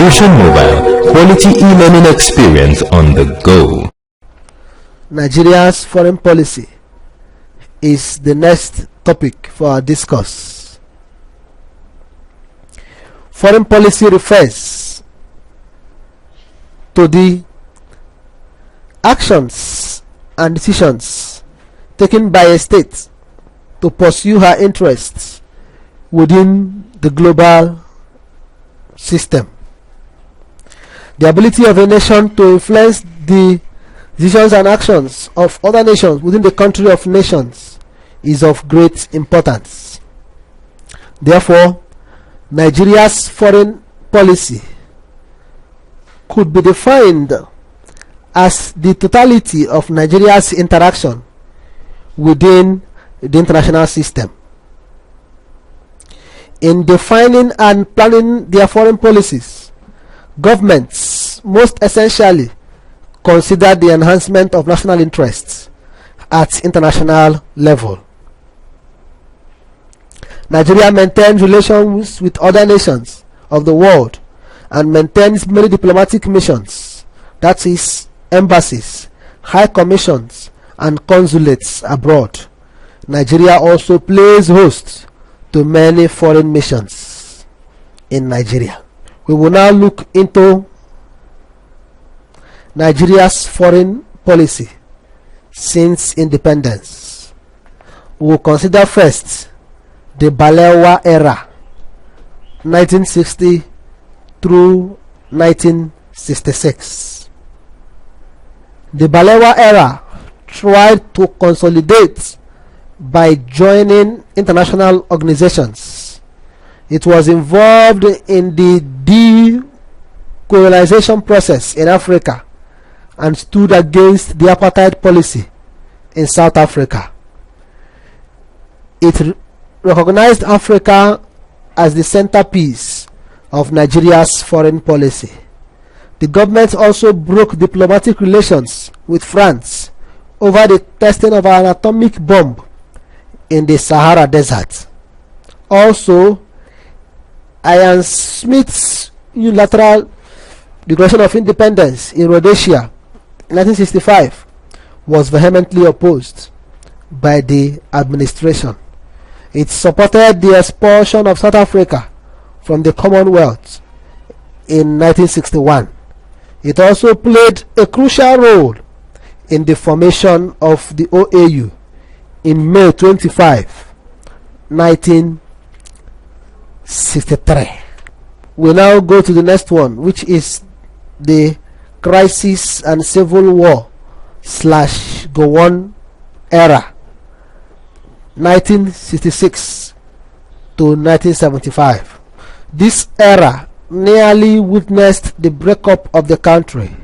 Fusion Mobile, quality e-learning experience on the go. Nigeria's foreign policy is the next topic for our discourse. Foreign policy refers to the actions and decisions taken by a state to pursue her interests within the global system. The ability of a nation to influence the decisions and actions of other nations within the country of nations is of great importance. Therefore, Nigeria's foreign policy could be defined as the totality of Nigeria's interaction within the international system. In defining and planning their foreign policies, governments most essentially consider the enhancement of national interests at international level. Nigeria maintains relations with other nations of the world and maintains many diplomatic missions, that is, embassies, high commissions, and consulates abroad. Nigeria also plays host to many foreign missions in Nigeria. We will now look into Nigeria's foreign policy since independence. We will consider first the Balewa era, 1960 through 1966. The Balewa era tried to consolidate by joining international organizations. It was involved in the decolonization process in Africa and stood against the apartheid policy in South Africa. It recognized Africa as the centerpiece of Nigeria's foreign policy. The government also broke diplomatic relations with France over the testing of an atomic bomb in the Sahara Desert. Also, Ian Smith's unilateral declaration of independence in Rhodesia in 1965 was vehemently opposed by the administration. It supported the expulsion of South Africa from the Commonwealth in 1961. It also played a crucial role in the formation of the OAU in May 25, 1963. We now go to the next one, which is the Crisis and Civil War / Gowon era, 1966 to 1975. This era nearly witnessed the breakup of the country.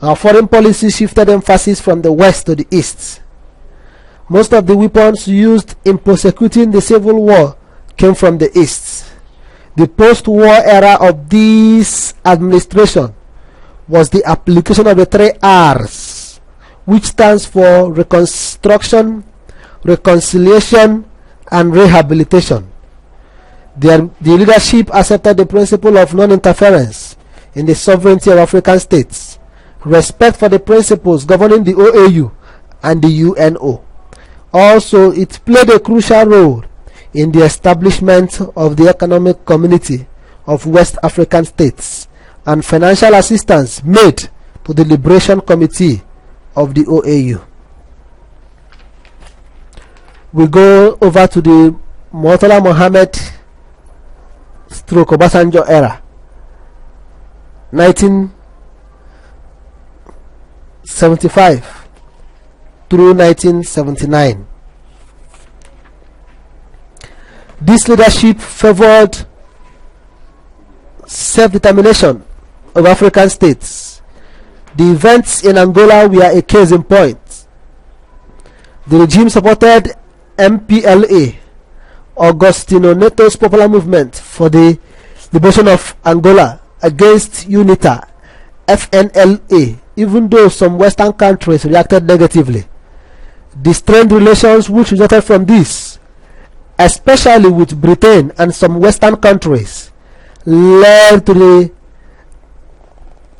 Our foreign policy shifted emphasis from the west to the east. Most of the weapons used in prosecuting the civil war came from the east. The post-war era of this administration was the application of the 3 R's, which stands for reconstruction, reconciliation, and rehabilitation. The leadership accepted the principle of non-interference in the sovereignty of African states, respect for the principles governing the OAU and the UNO. Also, it played a crucial role in the establishment of the Economic Community of West African States and financial assistance made to the Liberation Committee of the OAU. We go over to the Murtala Mohammed / Obasanjo era, 1975 through 1979. This leadership favored self-determination of African states. The events in Angola were a case in point. The regime supported MPLA, Agostinho Neto's popular movement for the liberation of Angola, against UNITA, FNLA, even though some Western countries reacted negatively. The strained relations which resulted from this, especially with Britain and some Western countries, led to the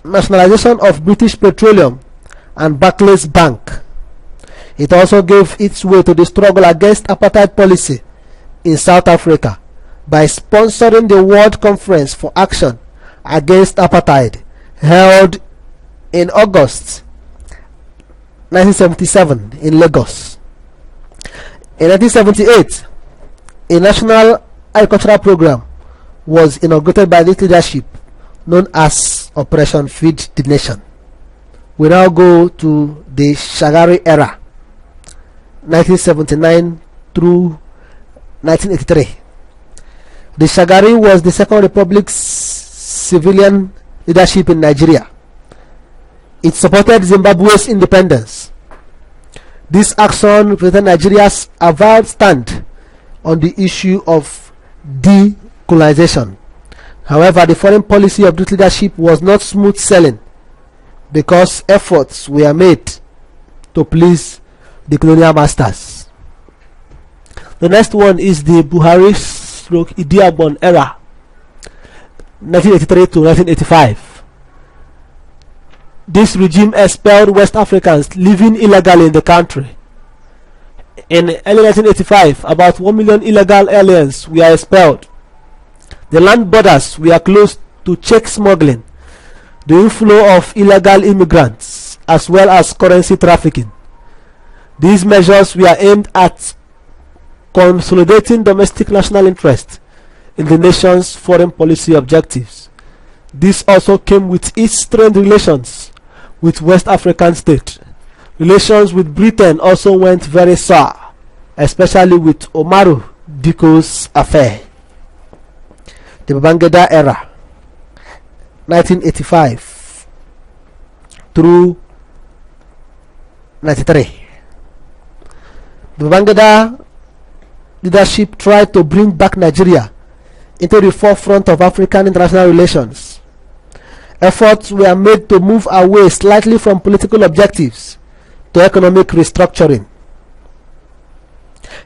nationalization of British Petroleum and Barclays Bank. It also gave its way to the struggle against apartheid policy in South Africa by sponsoring the World Conference for Action Against Apartheid, held in August 1977 in Lagos. In 1978, a national agricultural program was inaugurated by this leadership, known as Operation Feed the Nation. We now go to the Shagari era, 1979 through 1983. The Shagari was the Second Republic's civilian leadership in Nigeria. It supported Zimbabwe's independence. This action represented Nigeria's avowed stand on the issue of decolonization. However, the foreign policy of this leadership was not smooth sailing because efforts were made to please the colonial masters. The next one is the Buhari/Idi Agbon era, 1983 to 1985. This regime expelled West Africans living illegally in the country. In early 1985, about 1 million illegal aliens were expelled. The land borders were closed to check smuggling, the inflow of illegal immigrants, as well as currency trafficking. These measures were aimed at consolidating domestic national interest in the nation's foreign policy objectives. This also came with its strained relations with West African states. Relations with Britain also went very sour, especially with Umaru Dikko's affair. The Babangida era, 1985 through 93. The Babangida leadership tried to bring back Nigeria into the forefront of African international relations. Efforts were made to move away slightly from political objectives to economic restructuring.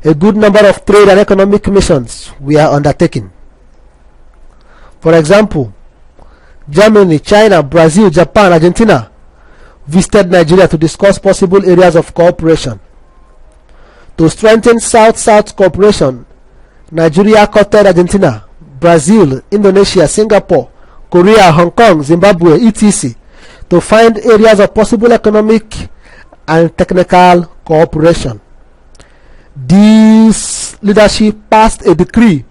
A good number of trade and economic missions were undertaken. For example, Germany, China, Brazil, Japan, Argentina visited Nigeria to discuss possible areas of cooperation. To strengthen South-South cooperation, Nigeria courted Argentina, Brazil, Indonesia, Singapore, Korea, Hong Kong, Zimbabwe, etc. to find areas of possible economic and technical cooperation. This leadership passed a decree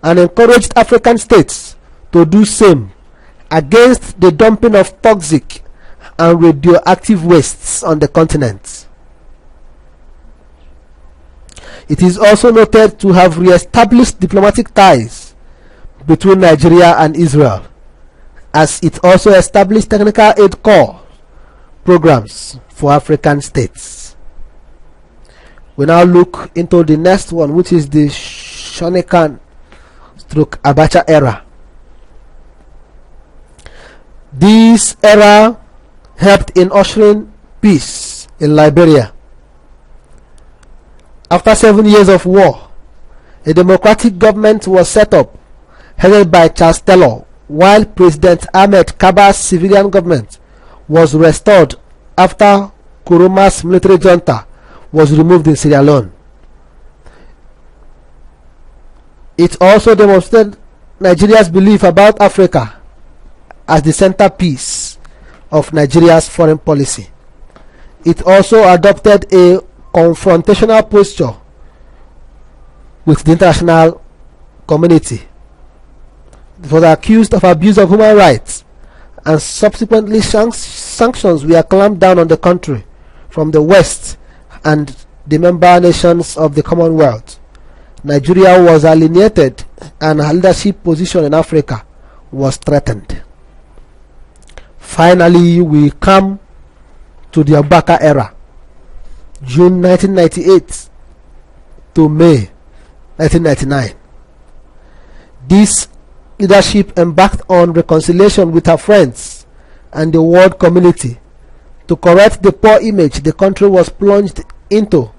and encouraged African states to do same against the dumping of toxic and radioactive wastes on the continent. It is also noted to have re-established diplomatic ties between Nigeria and Israel, as it also established technical aid corps programs for African states. We now look into the next one, which is the Shonekan/Abacha era. This era helped in ushering peace in Liberia. After 7 years of war, a democratic government was set up, headed by Charles Taylor, while President Ahmed Kaba's civilian government was restored after Nkrumah's military junta was removed in Sierra Leone. It also demonstrated Nigeria's belief about Africa as the centerpiece of Nigeria's foreign policy. It also adopted a confrontational posture with the international community. It was accused of abuse of human rights, and subsequently sanctions were clamped down on the country from the West and the member nations of the Commonwealth. Nigeria was alienated and her leadership position in Africa was threatened. Finally, we come to the Abubakar era, June 1998 to May 1999. This leadership embarked on reconciliation with her friends and the world community to correct the poor image the country was plunged into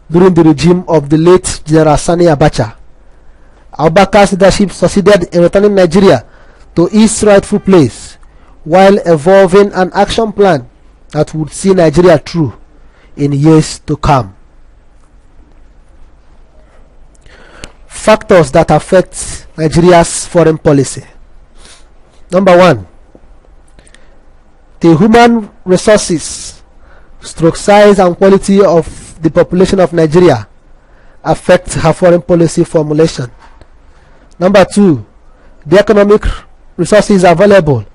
during the regime of the late General Sani Abacha. Abubakar's leadership succeeded in returning Nigeria to its rightful place while evolving an action plan that would see Nigeria through in years to come. Factors that affect Nigeria's foreign policy. Number 1, the human resources, size and quality of the population of Nigeria affect her foreign policy formulation. Number 2, the economic resources available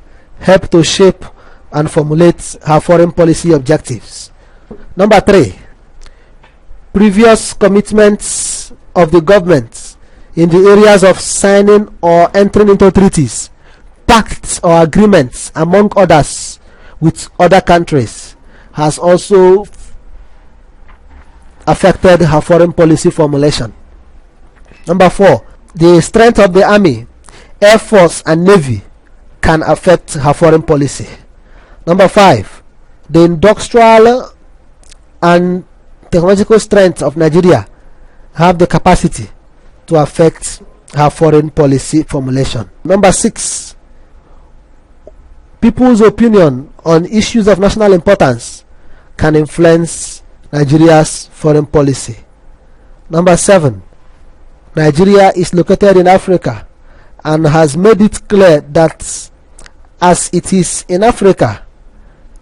help to shape and formulate her foreign policy objectives. Number 3, previous commitments of the government in the areas of signing or entering into treaties, pacts or agreements, among others, with other countries has also affected her foreign policy formulation. Number 4, the strength of the Army, Air Force and Navy can affect her foreign policy. Number 5, the industrial and technological strength of Nigeria have the capacity to affect her foreign policy formulation. Number 6, people's opinion on issues of national importance can influence Nigeria's foreign policy. Number 7, Nigeria is located in Africa and has made it clear that as it is in Africa,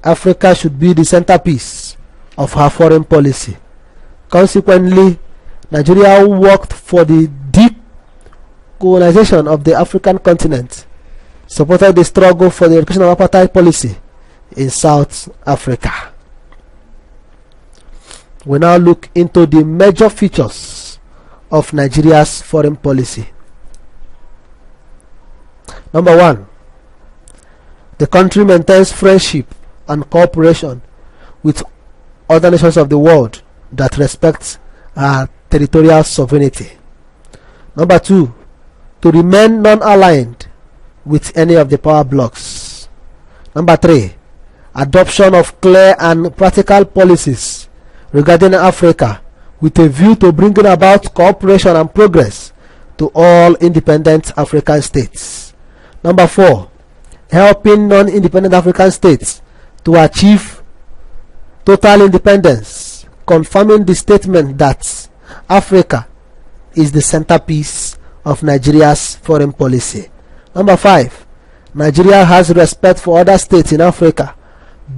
Africa should be the centerpiece of her foreign policy. Consequently, Nigeria worked for the decolonization of the African continent, supported the struggle for the eradication of apartheid policy in South Africa. We now look into the major features of Nigeria's foreign policy. Number 1, the country maintains friendship and cooperation with other nations of the world that respect her territorial sovereignty. Number 2, to remain non-aligned with any of the power blocs. Number 3, adoption of clear and practical policies regarding Africa with a view to bringing about cooperation and progress to all independent African states. Number 4, helping non-independent African states to achieve total independence, confirming the statement that Africa is the centerpiece of Nigeria's foreign policy. Number 5, Nigeria has respect for other states in Africa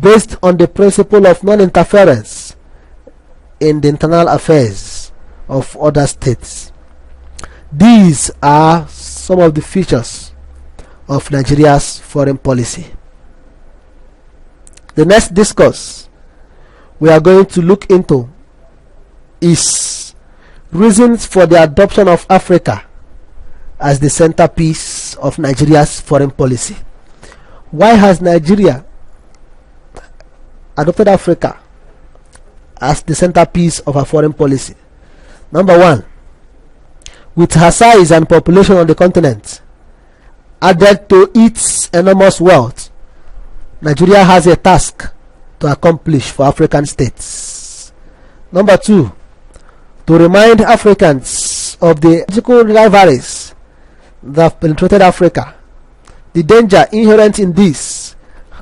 based on the principle of non-interference in the internal affairs of other states. These are some of the features of Nigeria's foreign policy. The next discourse we are going to look into is reasons for the adoption of Africa as the centerpiece of Nigeria's foreign policy. Why has Nigeria adopted Africa as the centerpiece of her foreign policy? Number 1, with her size and population on the continent added to its enormous wealth, Nigeria has a task to accomplish for African states. Number 2, to remind Africans of the political rivalries that have penetrated Africa, the danger inherent in this,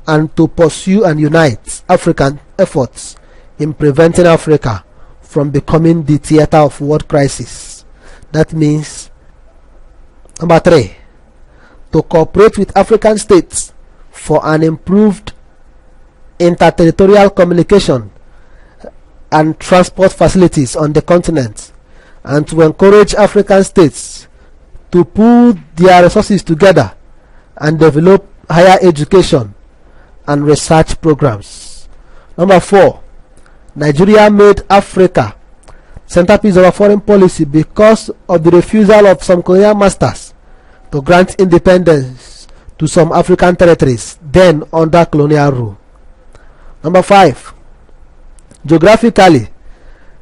and to pursue and unite African efforts in preventing Africa from becoming the theater of world crisis. That means, number 3, to cooperate with African states for an improved interterritorial communication and transport facilities on the continent, and to encourage African states to pool their resources together and develop higher education and research programs. Number 4, Nigeria made Africa centerpiece of our foreign policy because of the refusal of some colonial masters to grant independence to some African territories then under colonial rule. Number 5, geographically,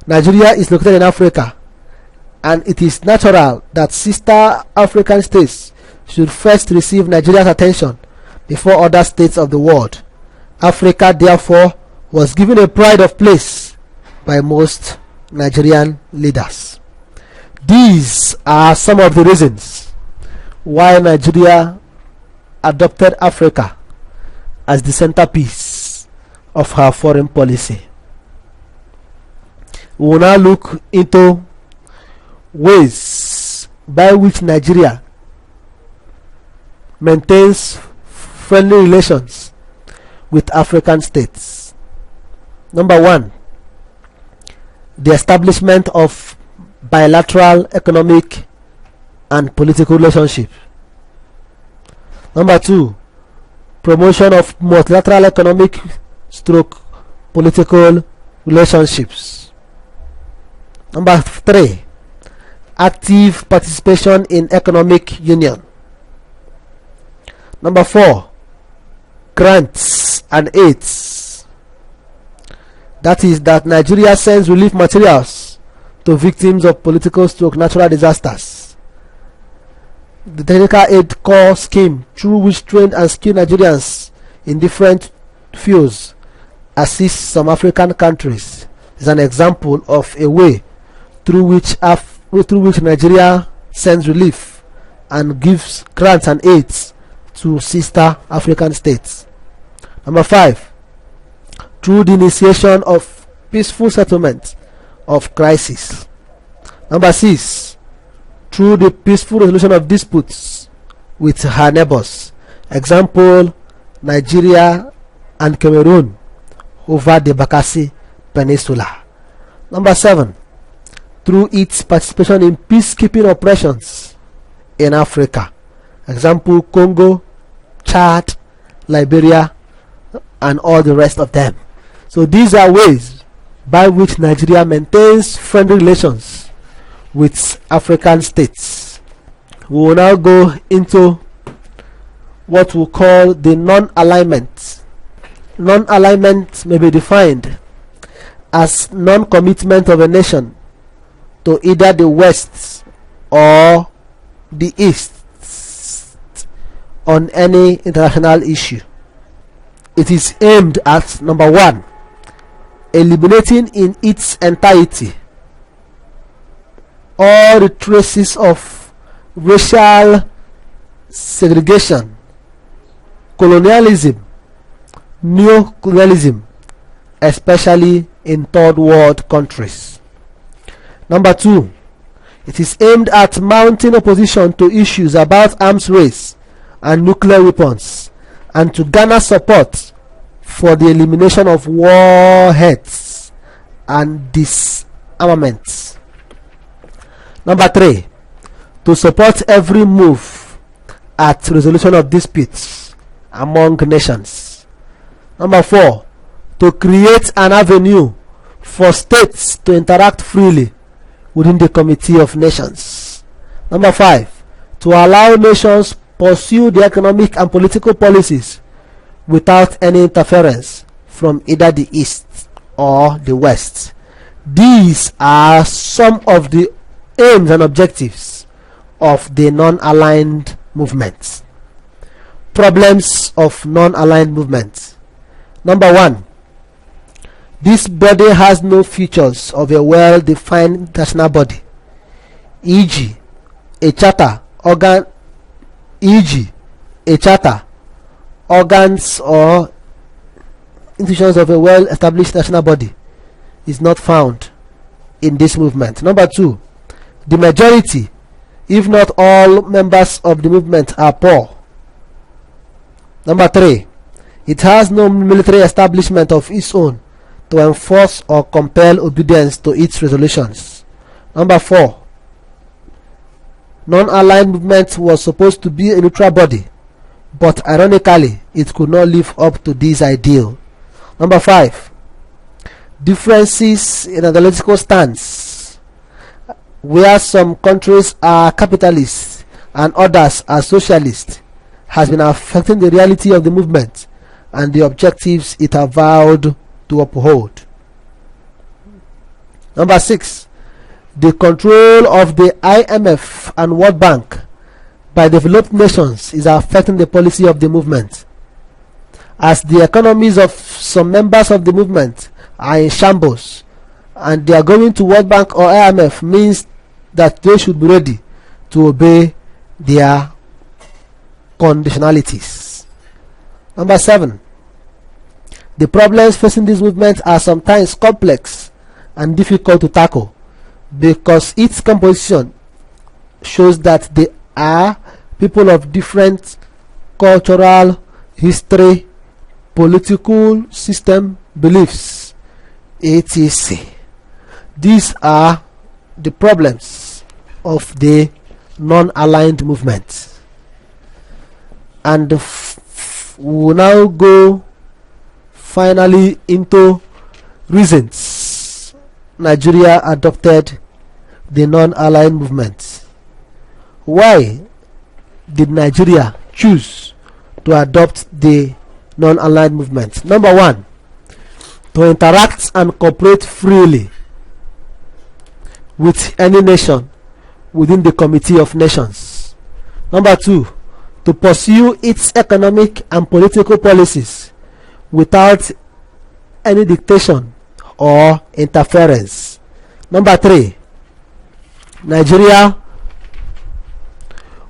Nigeria is located in Africa, and it is natural that sister African states should first receive Nigeria's attention before other states of the world. Africa, therefore, was given a pride of place by most Nigerian leaders. These are some of the reasons why Nigeria adopted Africa as the centerpiece of her foreign policy. We will now look into ways by which Nigeria maintains friendly relations with African states. Number one, the establishment of bilateral economic and political relationships. Number two, promotion of multilateral economic stroke political relationships. Number three, active participation in economic union. Number four, grants and aids. That is, that Nigeria sends relief materials to victims of political stroke natural disasters. The technical aid core scheme, through which trained and skilled Nigerians in different fields assist some African countries, is an example of a way through which Nigeria sends relief and gives grants and aids to sister African states. Number five, through the initiation of peaceful settlement of crisis. Number six, through the peaceful resolution of disputes with her neighbors. Example, Nigeria and Cameroon over the Bakassi Peninsula. Number seven, through its participation in peacekeeping operations in Africa. Example, Congo, Chad, Liberia, and all the rest of them. So these are ways by which Nigeria maintains friendly relations with African states. We will now go into what we call the non-alignment. Non-alignment may be defined as non-commitment of a nation to either the West or the East on any international issue. It is aimed at, number one, eliminating in its entirety all the traces of racial segregation, colonialism, neo-colonialism, especially in third world countries. Number two, it is aimed at mounting opposition to issues about arms race and nuclear weapons, and to garner support for the elimination of warheads and disarmaments. Number three, to support every move at resolution of disputes among nations. Number four, to create an avenue for states to interact freely within the Committee of Nations. Number five, to allow nations pursue the economic and political policies without any interference from either the East or the West. These are some of the aims and objectives of the non-aligned movements. Problems of non-aligned movements. Number one, this body has no features of a well-defined national body, e.g. a charter, organs or institutions of a well-established national body is not found in this movement. Number two, the majority, if not all, members of the movement are poor. Number three, it has no military establishment of its own to enforce or compel obedience to its resolutions. Number four, non-aligned movement was supposed to be a neutral body, but ironically it could not live up to this ideal. Number five, differences in ideological stance, where some countries are capitalists and others are socialist, has been affecting the reality of the movement and the objectives it has vowed to uphold. Number six, the control of the IMF and World Bank by developed nations is affecting the policy of the movement, as the economies of some members of the movement are in shambles, and their going to World Bank or IMF means that they should be ready to obey their conditionalities. Number 7. The problems facing this movement are sometimes complex and difficult to tackle because its composition shows that they are people of different cultural, history, political system, beliefs, etc. These are the problems of the non-aligned movement. And we will now go finally into reasons Nigeria adopted the non-aligned movement. Why did Nigeria choose to adopt the non-aligned movement? Number 1, to interact and cooperate freely with any nation within the Committee of Nations. Number 2, to pursue its economic and political policies without any dictation or interference. Number 3, Nigeria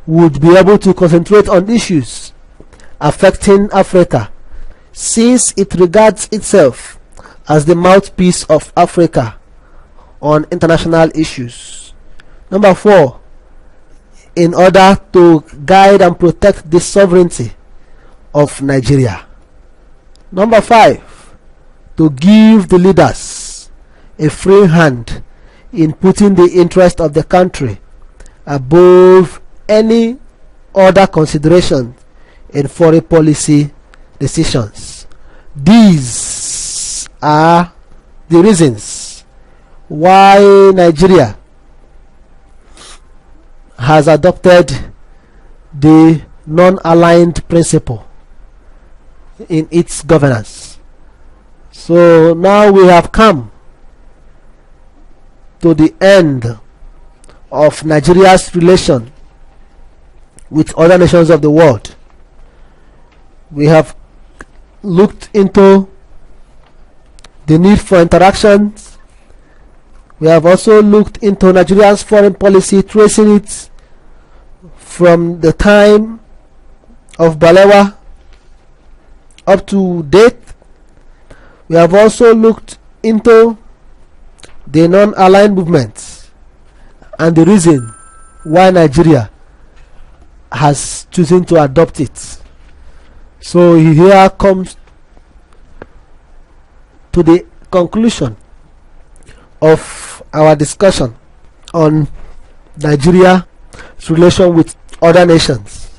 would be able to concentrate on issues affecting Africa since it regards itself as the mouthpiece of Africa on international issues. Number 4, in order to guide and protect the sovereignty of Nigeria. Number 5, to give the leaders a free hand in putting the interest of the country above any other consideration in foreign policy decisions. These are the reasons why Nigeria has adopted the non-aligned principle in its governance. So now we have come to the end of Nigeria's relation with other nations of the world. We have looked into the need for interactions. We have also looked into Nigeria's foreign policy, tracing it from the time of Balewa up to date. We have also looked into the non-aligned movements and the reason why Nigeria has chosen to adopt it. So here comes to the conclusion of our discussion on Nigeria's relation with other nations.